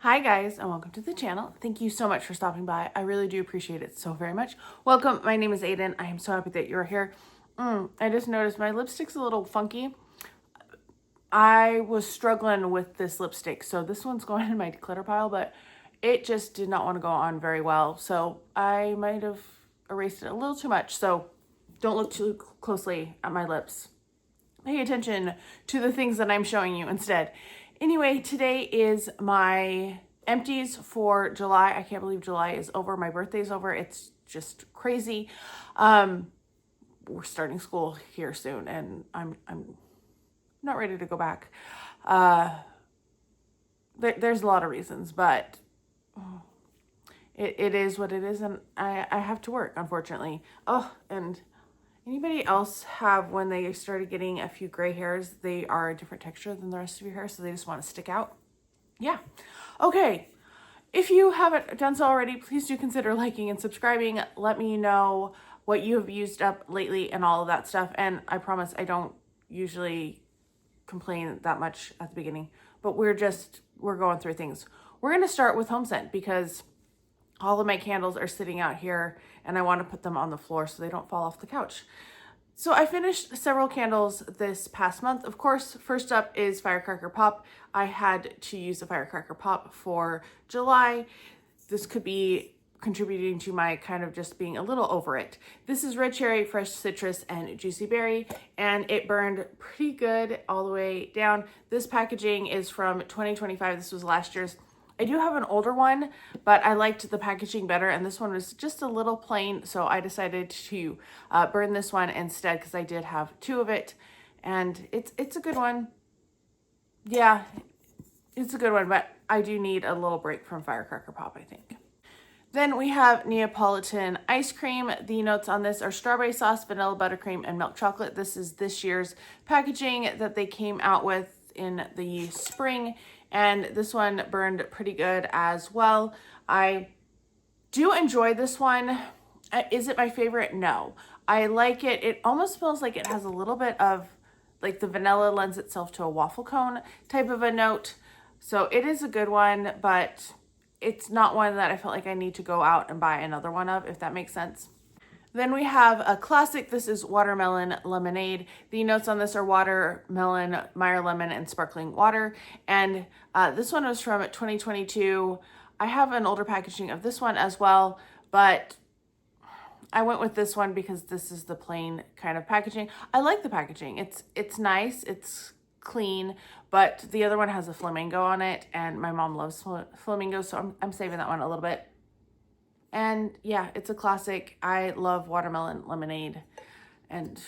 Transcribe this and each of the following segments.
Hi guys, and welcome to the channel. Thank you so much for stopping by. I really do appreciate it so very much. Welcome, my name is Aiden. I am so happy that you're here. I just noticed my lipstick's a little funky. I was struggling with this lipstick, so this one's going in my declutter pile, but it just did not want to go on very well. So I might have erased it a little too much, so don't look too closely at my lips. Pay attention to the things that I'm showing you instead. Anyway, today is my empties for July. I can't believe July is over. My birthday's over. It's just crazy. We're starting school here soon, and I'm not ready to go back. There's a lot of reasons, but it is what it is, and I have to work, unfortunately. Oh, and anybody else have, when they started getting a few gray hairs, they are a different texture than the rest of your hair, so they just want to stick out? Yeah. Okay. If you haven't done so already, please do consider liking and subscribing. Let me know what you have used up lately and all of that stuff. And I promise I don't usually complain that much at the beginning, but we're going through things. We're going to start with home scent because all of my candles are sitting out here and I want to put them on the floor so they don't fall off the couch. So I finished several candles this past month. Of course, first up is Firecracker Pop. I had to use the Firecracker Pop for July. This could be contributing to my kind of just being a little over it. This is red cherry, fresh citrus, and juicy berry, and it burned pretty good all the way down. This packaging is from 2025. This was last year's. I do have an older one, but I liked the packaging better, and this one was just a little plain, so I decided to burn this one instead because I did have two of it, and it's a good one. Yeah, it's a good one, but I do need a little break from Firecracker Pop, I think. Then we have Neapolitan ice cream. The notes on this are strawberry sauce, vanilla buttercream, and milk chocolate. This is this year's packaging that they came out with in the spring, and this one burned pretty good as well. I do enjoy this one. Is it my favorite? No. I like it. It almost feels like it has a little bit of, like, the vanilla lends itself to a waffle cone type of a note. So it is a good one, but it's not one that I felt like I need to go out and buy another one of, if that makes sense. Then we have a classic. This is watermelon lemonade. The notes on this are watermelon, Meyer lemon, and sparkling water. And this one was from 2022. I have an older packaging of this one as well, but I went with this one because this is the plain kind of packaging. I like the packaging. It's nice. It's clean, but the other one has a flamingo on it, and my mom loves flamingos, so I'm saving that one a little bit. And yeah, it's a classic. I love watermelon lemonade, and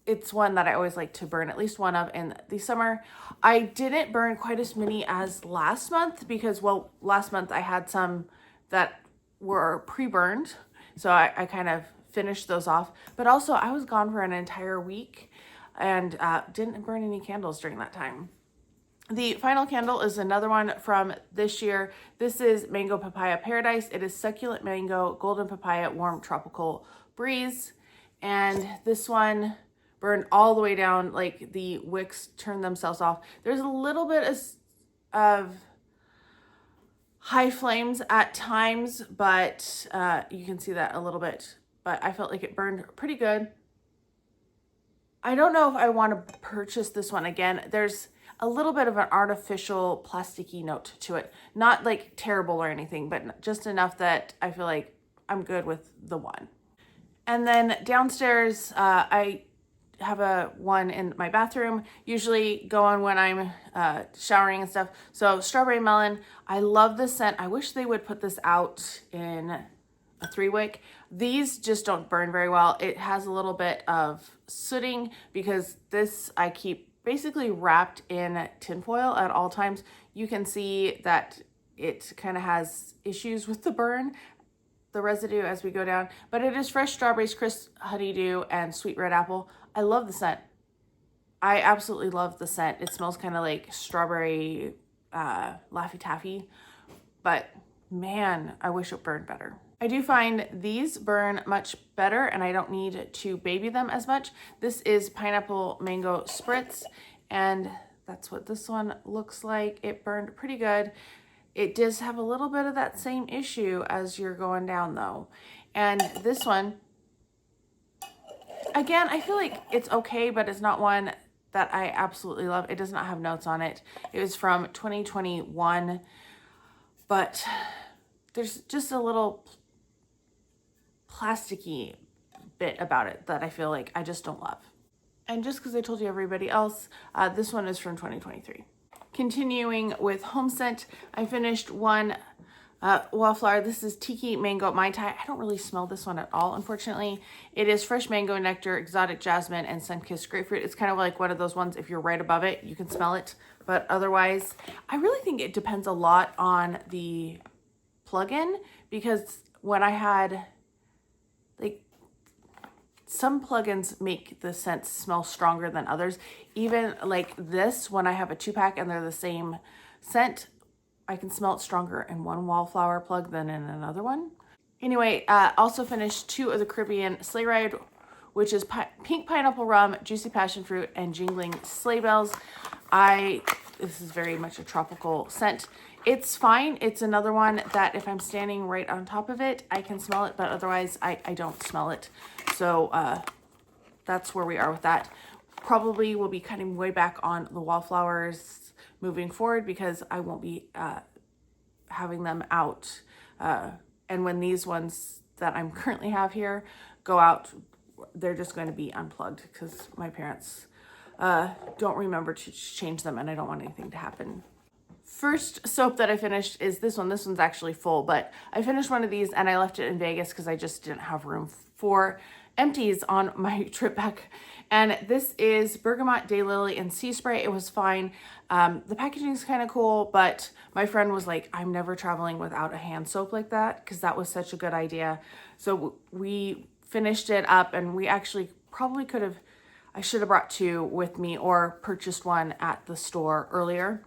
it's one that I always like to burn at least one of in the summer. I didn't burn quite as many as last month because, well, last month I had some that were pre-burned, so I kind of finished those off. But also I was gone for an entire week and didn't burn any candles during that time. The final candle is another one from this year. This is Mango Papaya Paradise. It is succulent mango, golden papaya, warm tropical breeze. And this one burned all the way down, like the wicks turned themselves off. There's a little bit of high flames at times, but you can see that a little bit. But I felt like it burned pretty good. I don't know if I want to purchase this one again. There's a little bit of an artificial plasticky note to it. Not like terrible or anything, but just enough that I feel like I'm good with the one. And then downstairs, I have a one in my bathroom, usually go on when I'm showering and stuff. So strawberry melon, I love this scent. I wish they would put this out in a 3-wick. These just don't burn very well. It has a little bit of sooting because this I keep basically wrapped in tinfoil at all times. You can see that it kind of has issues with the burn, the residue as we go down, but it is fresh strawberries, crisp honeydew, and sweet red apple. I love the scent. I absolutely love the scent. It smells kind of like strawberry Laffy Taffy, but man, I wish it burned better. I do find these burn much better and I don't need to baby them as much. This is Pineapple Mango Spritz, and that's what this one looks like. It burned pretty good. It does have a little bit of that same issue as you're going down though. And this one, again, I feel like it's okay, but it's not one that I absolutely love. It does not have notes on it. It was from 2021, but there's just a little plasticky bit about it that I feel like I just don't love. And just because I told you everybody else, this one is from 2023. Continuing with home scent, I finished one wallflower. This is Tiki Mango Mai Tai. I don't really smell this one at all, unfortunately. It is fresh mango nectar, exotic jasmine, and sun-kissed grapefruit. It's kind of like one of those ones, if you're right above it, you can smell it. But otherwise, I really think it depends a lot on the plug-in, because when I had, like, some plugins make the scents smell stronger than others. Even like this, when I have a 2-pack and they're the same scent, I can smell it stronger in one wallflower plug than in another one. Anyway, also finished 2 of the Caribbean Sleigh Ride, which is pink pineapple rum, juicy passion fruit, and jingling sleigh bells. This is very much a tropical scent. It's fine. It's another one that if I'm standing right on top of it, I can smell it, but otherwise I don't smell it. So that's where we are with that. Probably will be cutting way back on the wallflowers moving forward because I won't be having them out. And when these ones that I'm currently have here go out, they're just going to be unplugged because my parents don't remember to change them and I don't want anything to happen. First soap that I finished is this one. This one's actually full, but I finished one of these and I left it in Vegas because I just didn't have room for Empties on my trip back. And this is Bergamot, Daylily, and Sea Spray. It was fine. The packaging is kind of cool, but my friend was like, I'm never traveling without a hand soap like that because that was such a good idea. So we finished it up and we actually probably could have, I should have brought 2 with me or purchased one at the store earlier.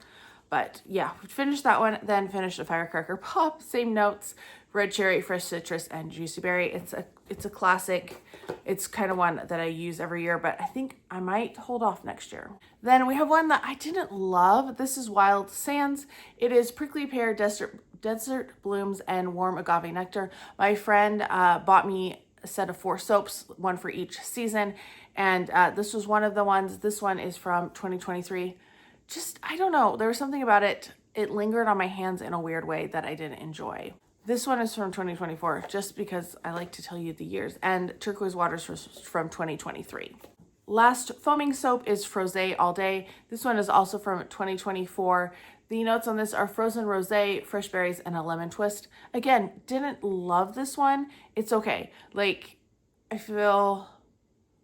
But yeah, finished that one, then finished a Firecracker Pop, same notes, red cherry, fresh citrus, and juicy berry. It's a classic. It's kind of one that I use every year, but I think I might hold off next year. Then we have one that I didn't love. This is Wild Sands. It is prickly pear, desert blooms, and warm agave nectar. My friend bought me a set of 4 soaps, one for each season, and this was one of the ones. This one is from 2023. Just, I don't know, there was something about it. It lingered on my hands in a weird way that I didn't enjoy. This one is from 2024, just because I like to tell you the years, and Turquoise Waters from 2023. Last foaming soap is Frosé All Day. This one is also from 2024. The notes on this are frozen rosé, fresh berries, and a lemon twist. Again, didn't love this one. It's okay. Like, I feel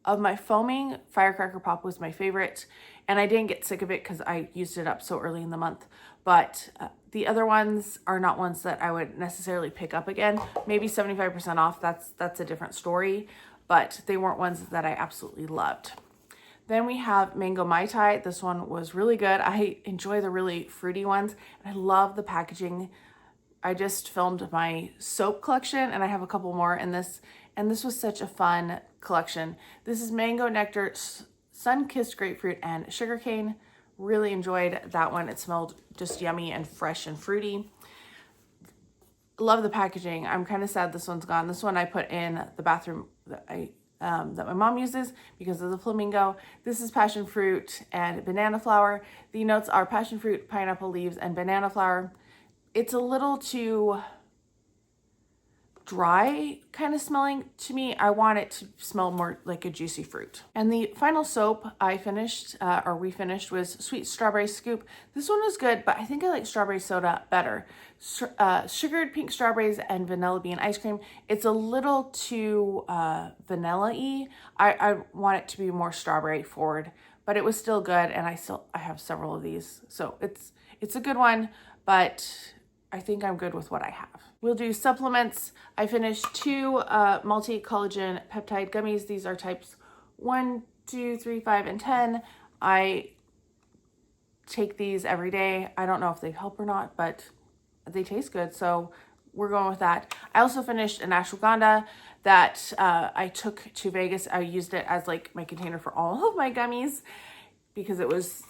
of my foaming, Firecracker Pop was my favorite, and I didn't get sick of it because I used it up so early in the month. But the other ones are not ones that I would necessarily pick up again. Maybe 75% off, that's a different story, but they weren't ones that I absolutely loved. Then we have Mango Mai Tai. This one was really good. I enjoy the really fruity ones, and I love the packaging. I just filmed my soap collection, and I have a couple more in this, and this was such a fun collection. This is Mango Nectar, Sun-Kissed Grapefruit, and Sugarcane. Really enjoyed that one. It smelled just yummy and fresh and fruity. Love the packaging. I'm kind of sad this one's gone. This one I put in the bathroom that my mom uses because of the flamingo. This is passion fruit and banana flower. The notes are passion fruit, pineapple leaves, and banana flower. It's a little too dry kind of smelling to me. I want it to smell more like a juicy fruit. And the final soap I finished, we finished, was Sweet Strawberry Scoop. This one was good, but I think I like strawberry soda better. Sugared pink strawberries and vanilla bean ice cream. It's a little too vanilla-y. I want it to be more strawberry forward, but it was still good, and I have several of these. So it's a good one, but I think I'm good with what I have. We'll do supplements. I finished 2 multi-collagen peptide gummies. These are types 1, 2, 3, 5, and 10. I take these every day. I don't know if they help or not, but they taste good, so we're going with that. I also finished an ashwagandha that I took to Vegas. I used it as like my container for all of my gummies because it was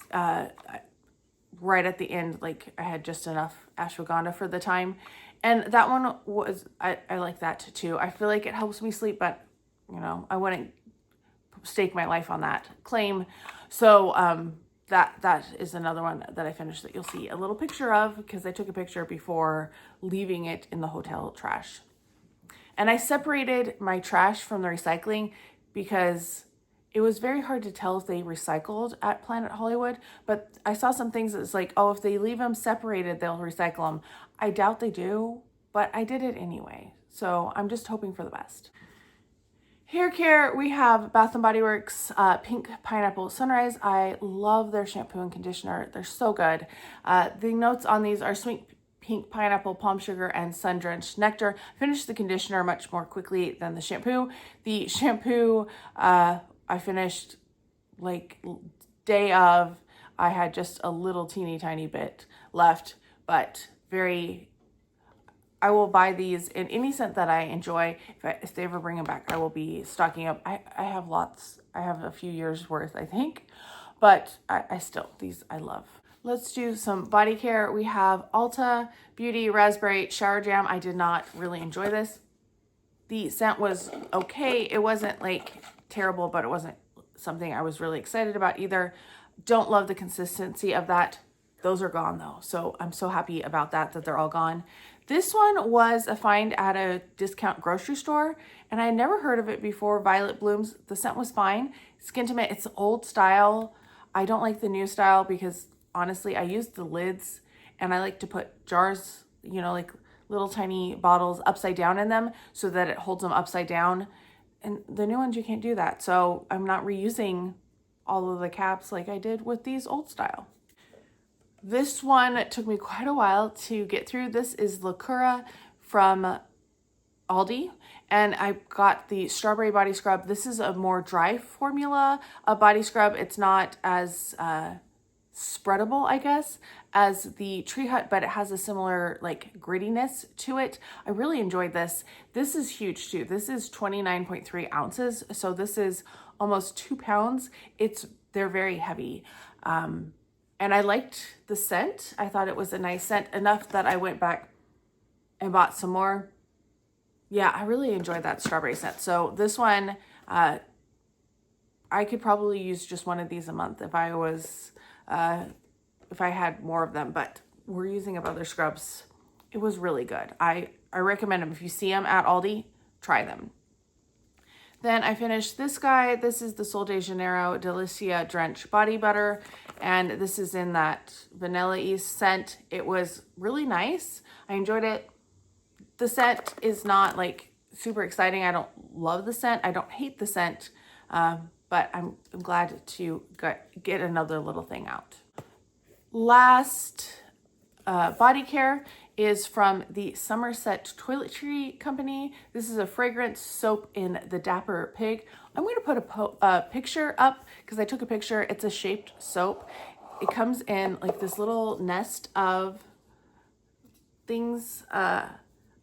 right at the end, like I had just enough ashwagandha for the time. And that one was, I like that too. I feel like it helps me sleep, but you know, I wouldn't stake my life on that claim. So that is another one that I finished that you'll see a little picture of, because I took a picture before leaving it in the hotel trash. And I separated my trash from the recycling because it was very hard to tell if they recycled at Planet Hollywood. But I saw some things that's like, oh, if they leave them separated, they'll recycle them. I doubt they do, but I did it anyway. So I'm just hoping for the best. Hair care, we have Bath & Body Works Pink Pineapple Sunrise. I love their shampoo and conditioner. They're so good. The notes on these are sweet pink pineapple, palm sugar, and sun-drenched nectar. Finished the conditioner much more quickly than the shampoo. The shampoo, I finished like day of. I had just a little teeny tiny bit left, but I will buy these in any scent that I enjoy. If they ever bring them back, I will be stocking up. I have lots. I have a few years worth, I think, but I still, these I love. Let's do some body care. We have Ulta Beauty Raspberry Shower Jam. I did not really enjoy this. The scent was okay. It wasn't like terrible, but it wasn't something I was really excited about either. Don't love the consistency of that. Those are gone though. So I'm so happy about that they're all gone. This one was a find at a discount grocery store, and I had never heard of it before. Violet Blooms. The scent was fine. Skintimate, it's old style. I don't like the new style because honestly, I use the lids and I like to put jars, you know, like little tiny bottles upside down in them so that it holds them upside down. And the new ones, you can't do that. So I'm not reusing all of the caps like I did with these old style. This one took me quite a while to get through. This is Lacura from Aldi, and I got the strawberry body scrub. This is a more dry formula of body scrub. It's not as spreadable, I guess, as the Tree Hut, but it has a similar like grittiness to it. I really enjoyed this. This is huge too. This is 29.3 ounces. So this is almost 2 pounds. They're very heavy. And I liked the scent. I thought it was a nice scent, enough that I went back and bought some more. Yeah, I really enjoyed that strawberry scent. So this one, I could probably use just one of these a month if I had more of them, but we're using up other scrubs. It was really good. I recommend them. If you see them at Aldi, try them. Then I finished this guy. This is the Sol de Janeiro Delicia Drench Body Butter. And this is in that vanilla-y scent. It was really nice. I enjoyed it. The scent is not like super exciting. I don't love the scent. I don't hate the scent. But I'm glad to get another little thing out. Last body care is from the Somerset Toiletry Company. This is a fragrance soap in the Dapper Pig. I'm going to put a picture up because I took a picture. It's a shaped soap. It comes in like this little nest of things. I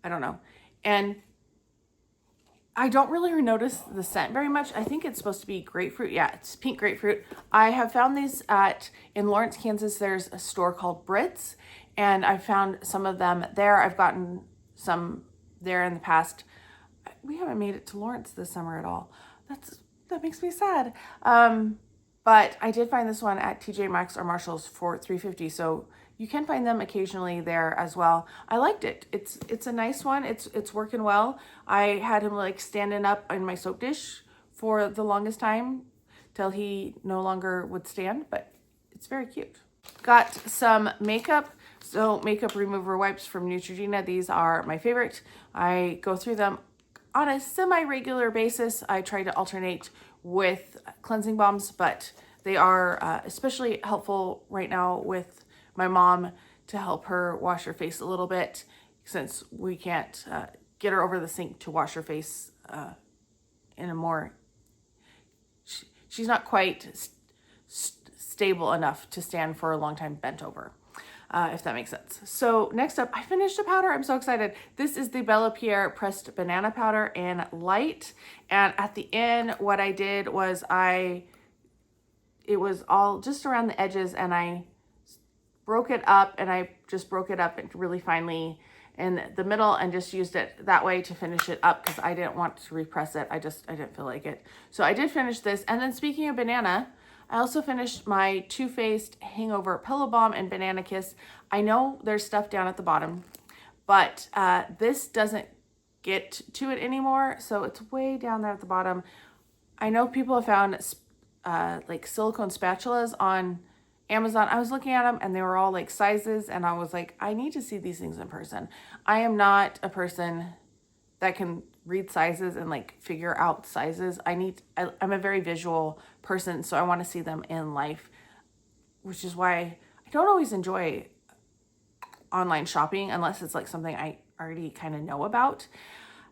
don't know. And I don't really notice the scent very much. I think it's supposed to be grapefruit. Yeah, it's pink grapefruit. I have found these in Lawrence, Kansas. There's a store called Brits, and I found some of them there. I've gotten some there in the past. We haven't made it to Lawrence this summer at all. That makes me sad. But I did find this one at TJ Maxx or Marshall's for $3.50. So you can find them occasionally there as well. I liked it. It's a nice one. It's working well. I had him like standing up in my soap dish for the longest time till he no longer would stand, but it's very cute. Got some makeup. So makeup remover wipes from Neutrogena. These are my favorite. I go through them on a semi-regular basis. I try to alternate with cleansing balms, but they are especially helpful right now with my mom to help her wash her face a little bit, since we can't get her over the sink to wash her face in a more, she's not quite stable enough to stand for a long time bent over, if that makes sense. So next up, I finished a powder. I'm so excited. This is the Bella Pierre Pressed Banana Powder in Light. And at the end, what I did was it was all just around the edges, and I broke it up, and I just broke it up really finely in the middle and just used it that way to finish it up because I didn't want to repress it. I didn't feel like it. So I did finish this. And then speaking of banana, I also finished my Too Faced Hangover Pillow Balm and Banana Kiss. I know there's stuff down at the bottom, but this doesn't get to it anymore. So it's way down there at the bottom. I know people have found like silicone spatulas on Amazon. I was looking at them and they were all like sizes, and I was like, I need to see these things in person. I am not a person that can read sizes and like figure out sizes. I'm a very visual person, so I want to see them in life, which is why I don't always enjoy online shopping unless it's like something I already kind of know about.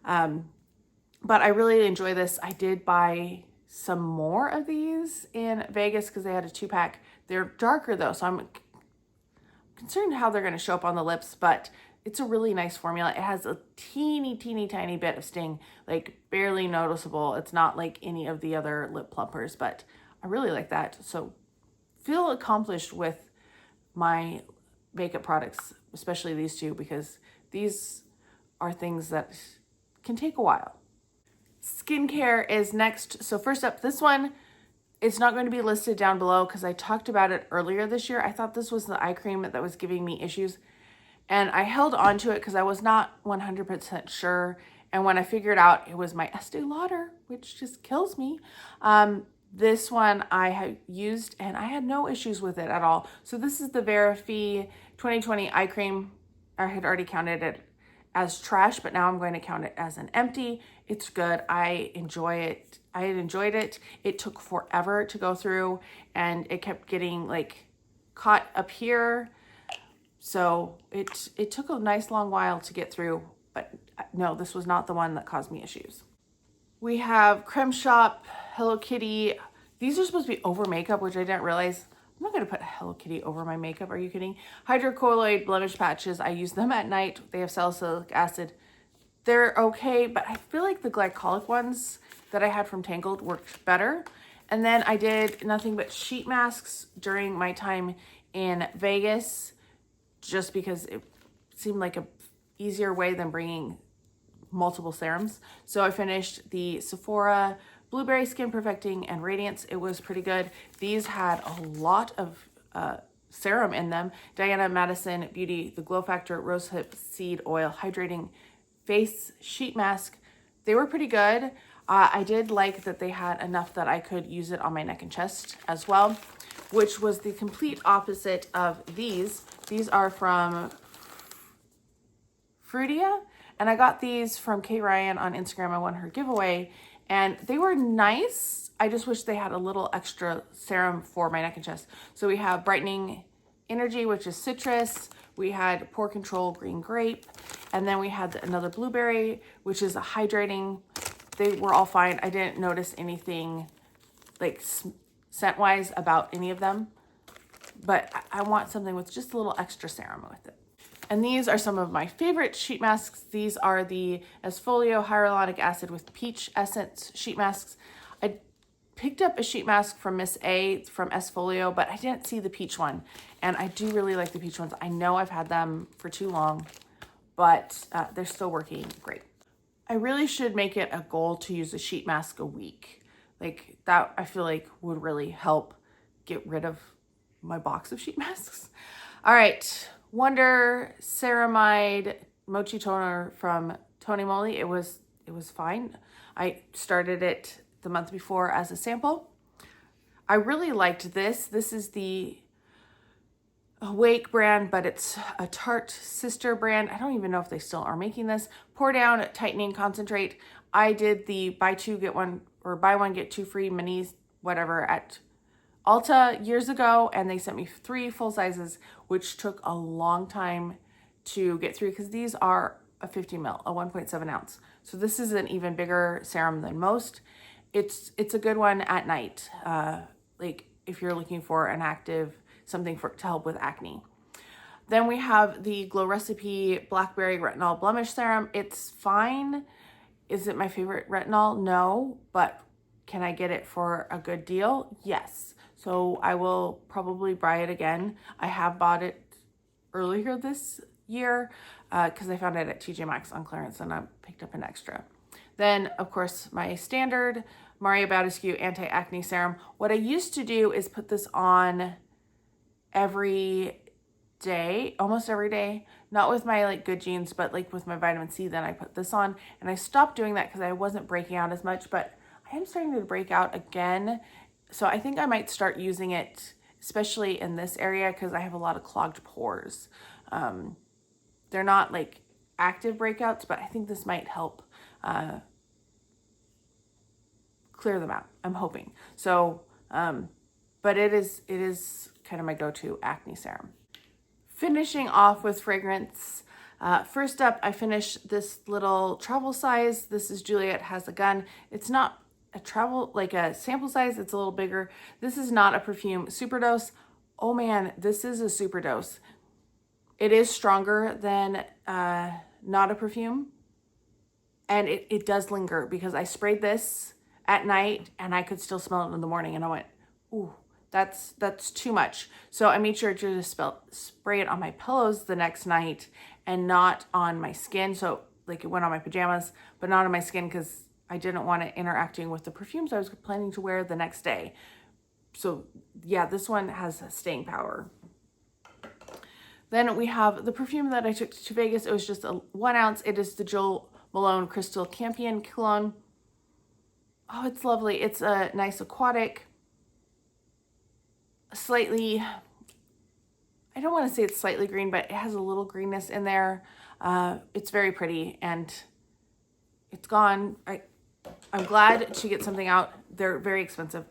But I really enjoy this. I did buy some more of these in Vegas because they had a 2-pack. They're darker though, so I'm concerned how they're going to show up on the lips, but it's a really nice formula. It has a teeny tiny bit of sting, like barely noticeable. It's not like any of the other lip plumpers, but I really like that. So feel accomplished with my makeup products, especially these two, because these are things that can take a while. Skincare is next. So first up, this one, it's not going to be listed down below because I talked about it earlier this year. I thought this was the eye cream that was giving me issues, and I held on to it because I was not 100% sure. And when I figured out it was my Estee Lauder, which just kills me, this one I have used and I had no issues with it at all. So this is the VeraFee 2020 eye cream. I had already counted it as trash, but now I'm going to count it as an empty. It's good. I enjoy it. I had enjoyed it. It took forever to go through, and it kept getting like caught up here. So it took a nice long while to get through, but no, this was not the one that caused me issues. We have Creme Shop, Hello Kitty. These are supposed to be over makeup, which I didn't realize. I'm not going to put Hello Kitty over my makeup. Are you kidding? Hydrocolloid blemish patches. I use them at night. They have salicylic acid. They're okay, but I feel like the glycolic ones that I had from Tangled worked better. And then I did nothing but sheet masks during my time in Vegas, just because it seemed like a easier way than bringing multiple serums. So I finished the Sephora Blueberry Skin Perfecting and Radiance. It was pretty good. These had a lot of serum in them. Diana Madison Beauty, the Glow Factor Rosehip Seed Oil Hydrating Face Sheet Mask. They were pretty good. I did like that they had enough that I could use it on my neck and chest as well, which was the complete opposite of these. These are from Fruitia, and I got these from Kate Ryan on Instagram. I won her giveaway, and they were nice. I just wish they had a little extra serum for my neck and chest. So we have Brightening Energy, which is citrus. We had Pore Control Green Grape, and then we had another blueberry, which is a hydrating. They were all fine. I didn't notice anything like scent-wise about any of them, but I want something with just a little extra serum with it. And these are some of my favorite sheet masks. These are the Esfolio Hyaluronic Acid with Peach Essence sheet masks. I picked up a sheet mask from Miss A from Esfolio, but I didn't see the peach one. And I do really like the peach ones. I know I've had them for too long, but they're still working great. I really should make it a goal to use a sheet mask a week. Like that, I feel like would really help get rid of my box of sheet masks. All right, Wonder Ceramide Mochi Toner from Tony Moly. It was fine. I started it the month before as a sample. I really liked this. This is the Awake brand, but it's a Tarte sister brand. I don't even know if they still are making this. Pour Down Tightening Concentrate. I did the buy one get two free minis, whatever, at Ulta years ago, and they sent me 3 full sizes, which took a long time to get through because these are a 50 ml, a 1.7 ounce. So this is an even bigger serum than most. It's a good one at night, like if you're looking for an active something to help with acne. Then we have the Glow Recipe Blackberry Retinol Blemish Serum. It's fine. Is it my favorite retinol? No, but can I get it for a good deal? Yes. So I will probably buy it again. I have bought it earlier this year because I found it at TJ Maxx on clearance and I picked up an extra. Then, of course, my standard Mario Badescu Anti-Acne Serum. What I used to do is put this on every day, almost every day, not with my like Good Genes, but like with my vitamin C, then I put this on, and I stopped doing that because I wasn't breaking out as much, but I am starting to break out again. So I think I might start using it, especially in this area, because I have a lot of clogged pores. They're not like active breakouts, but I think this might help clear them out. I'm hoping. So, but it is kind of my go-to acne serum. Finishing off with fragrance. First up, I finished this little travel size. This is Juliet Has a Gun. It's not a travel, like a sample size. It's a little bigger. This is not a perfume superdose. Oh man, this is a superdose. It is stronger than not a perfume. And it does linger because I sprayed this at night and I could still smell it in the morning. And I went, ooh, that's too much. So I made sure to just spray it on my pillows the next night and not on my skin. So like it went on my pajamas, but not on my skin because I didn't want it interacting with the perfumes I was planning to wear the next day. So yeah, this one has staying power. Then we have the perfume that I took to Vegas. It was just a 1 ounce. It is the Joel Malone Crystal Campion Cologne. Oh, it's lovely. It's a nice aquatic, slightly, I don't want to say it's slightly green, but it has a little greenness in there. It's very pretty and it's gone. I'm glad to get something out. They're very expensive.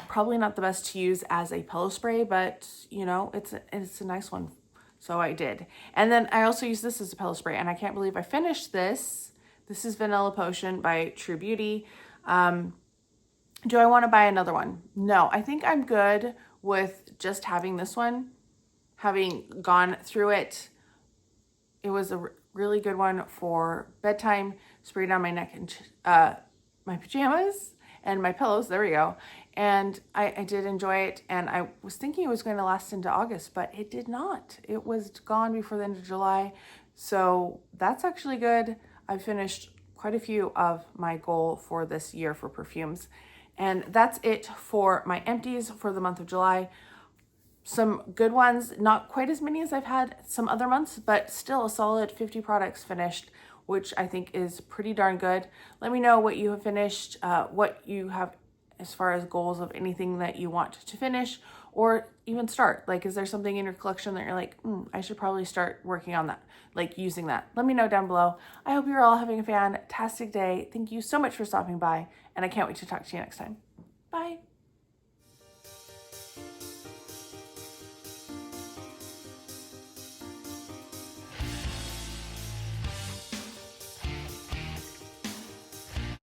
Probably not the best to use as a pillow spray, but you know, it's a nice one. So I did. And then I also use this as a pillow spray and I can't believe I finished this. This is Vanilla Potion by True Beauty. Do I want to buy another one? No, I think I'm good with just having this one. Having gone through it, it was a really good one for bedtime. Sprayed on my neck and my pajamas and my pillows. There we go. And I did enjoy it. And I was thinking it was going to last into August, but it did not. It was gone before the end of July. So that's actually good. I finished quite a few of my goal for this year for perfumes. And that's it for my empties for the month of July. Some good ones, not quite as many as I've had some other months, but still a solid 50 products finished, which I think is pretty darn good. Let me know what you have finished, what you have as far as goals of anything that you want to finish or even start. Like, is there something in your collection that you're like, I should probably start working on that, like using that? Let me know down below. I hope you're all having a fantastic day. Thank you so much for stopping by, and I can't wait to talk to you next time. Bye.